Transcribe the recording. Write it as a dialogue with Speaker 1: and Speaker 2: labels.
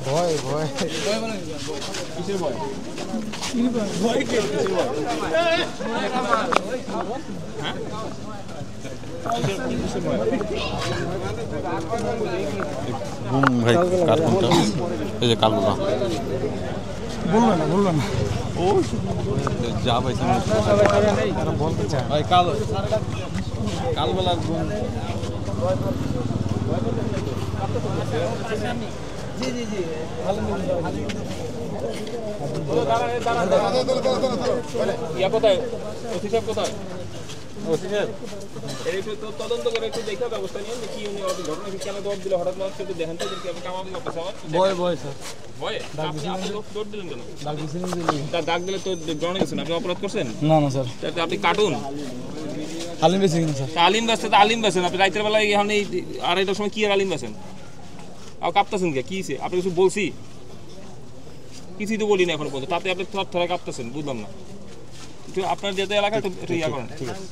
Speaker 1: ভয় ভয় কিসের ভয়? ভয় কে কিসের ভয়?
Speaker 2: ভাই কার্টুনটা এই যে কালগুলা
Speaker 1: বললো না
Speaker 2: ও যা পাইছে
Speaker 1: বলতে চায়
Speaker 2: ভাই কালবেলার গুণ
Speaker 1: জি জি জি
Speaker 3: কোথায় ওসি সাহেব কোথায়? তদন্ত করে একটু দেখে ব্যবস্থা নিয়ে কি উনি ঘটনা কেন দৌড় দিলে হঠাৎ মানুষ একটু দেখেন তো কামাবি
Speaker 1: ভয় ভয় স্যার
Speaker 3: ভয়ে আপনি দৌড় দিলেন কেন?
Speaker 1: ডাক
Speaker 3: ডাক দিলে তো জড়ানো গেছেন, আপনি অপরাধ করছেন?
Speaker 1: না না স্যার
Speaker 3: আপনি কার্টুন
Speaker 1: আলিম বেশি কিনা স্যার
Speaker 3: আলিম বেসতে তো আলিম বেছেন আপনি রাতের বেলায় এখন এই 2:30টার সময় কি আর আলিম বেছেন? আর কাঁপতেছেন কে? কি আপনি কিছু বলছি? কিছুই তো বলি না এখন পর্যন্ত, তাতে আপনি থর থরে কাঁপতেছেন, বুঝলাম না। একটু আপনার যেতে এলাকা একটু ইয়া করেন। ঠিক আছে।